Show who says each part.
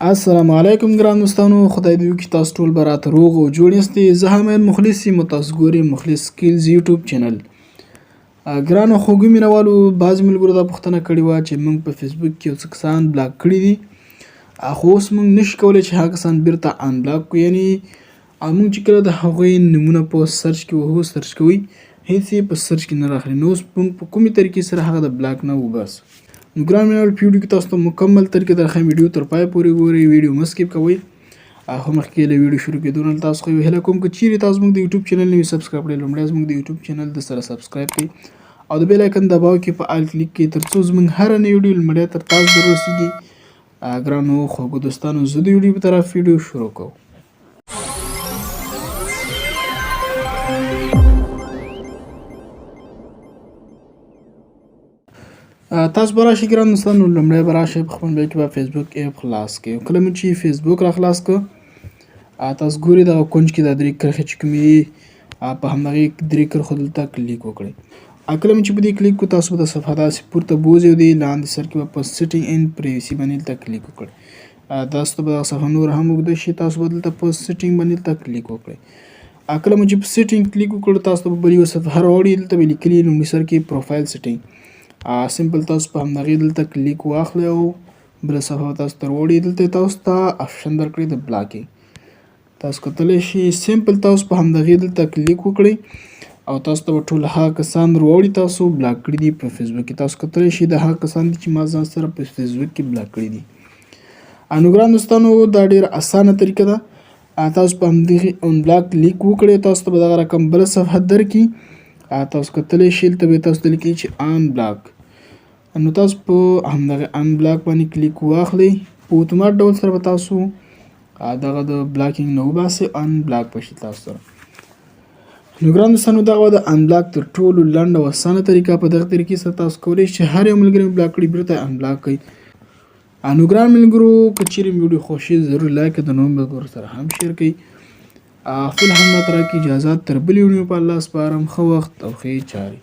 Speaker 1: السلام علیکم ګران دوستانو، خدای دې وکړي تاسو ټول به راته روغ او جوړ یاستئ. زه حمید مخلص یم، تاسو ګورئ مخلص سکلز یوټیوب چینل. ګرانو خوږو مینوالو، بعضې ملګرو دا پوښتنه کړې وه چې موږ په فیسبوک کې یو څه کسان بلاک کړي دي، خو اوس موږ نشو کولی چې هغه کسان بیرته انبلاک کړو. یعنې موږ چې کله د هغوی نومونه په سرچ کې وهو، سرچ کوئ، هېڅ یې په سرچ کې نه راخلي. نو اوس موږ په کومې طریقې سره هغه د بلاک نه وباسو. نو ګران مینوال، په ویډیو کې تاسو ته مکمل طریقې درښیم. ویډیو تر پای پورې ګورئ، ویډیو مه سکیپ کوئ. خو مخکې له ویډیو شروع کېدو نه تاسو خو یو هیله کوم که چیرې تاسو موږ د یوټیوب چینل نه وي سبسکرایب کړی، لومړی زموږ د یوټیوب چینل د سره سبسکرایب کړئ او د بیل آیکن دباو کې په آل کلیک کړئ، تر څو زموږ هره نوې ویډیو لومړی تر تاسو در ورسېږي. ګرانو خوږو دوستانو، زه د ویډیو په طرف ویډیو شروع کوم. تاسو به راشئ ګران دوستانو، لومړی به راشئ په خپل موبایل کې به فیسبوک ایپ خلاص کړئ. کله مو چې فیسبوک را خلاص کړه، تاسو ګورئ دغه کونج کې دا درې کرښې چې کومې دي، په همدغې درې کرښو دلته کلیک وکړئ. کله مو چې په دې کلیک کړو، تاسو به د صفحه داسې پورته بوځئ او د لاندې سر کې به په سیټینګ اینډ پریویسي باندې دلته کلیک وکړئ. تاسو ته به دغه صفحه نور هم اوږده شي، تاسو به دلته په سیټینګ باندې دلته کلیک وکړئ. کله مو چې په سیټینګ کلیک وکړو، تاسو ته به بل یوه صفحه راوړي، دلته به لیکلي لومړي سر کې پروفایل سیټینګ. سمپل تاسو په همدغې دلته کلیک واخلئ او بله صفحه تاسو ته راوړي، دلته تاسو ته آپشن درکړي د بلاکینګ. تاسو کتلی شئ، سمپل تاسو په همدغې دلته کلیک وکړئ او تاسو ته به ټول هغه کسان راوړي تاسو بلاک کړي دي په فیسبوک کې. تاسو کتلی شئ دا هغه کسان دي چې ما ځان سره په فیسبوک کې بلاک کړي دي. نو ګران دوستانو، دا ډېره اسانه طریقه ده. تاسو په همدغې انبلاک کلیک وکړئ، تاسو ته به دغه رقم بله صفحه درکړي. تاسو کتلی شئ دلته به تاسو ته لیکي چې انبلاک. نو تاسو په همدغه انبلاک باندې کلیک واخلئ، په اتومات ډول سره به تاسو دغه د بلاکینګ نه وباسئ، انبلاک به شي تاسو سره. نو ګران دوستانو، دغه د انبلاک تر ټولو لنډ او اسانه طریقه. په دغه طریقې سره تاسو کولی شئ هر یو ملګري بلاک کړي بیرته انبلاک کړئ. نو ګران ملګرو، که چیرې مې ویډیو خوښ شي ضرور لایک کړئ، د نورو ملګرو سره هم شیر کړئ. فلحال ماته راکړئ اجازه، تر بلې ویډیو په الله سپارم. ښه وخت او ښې چارې.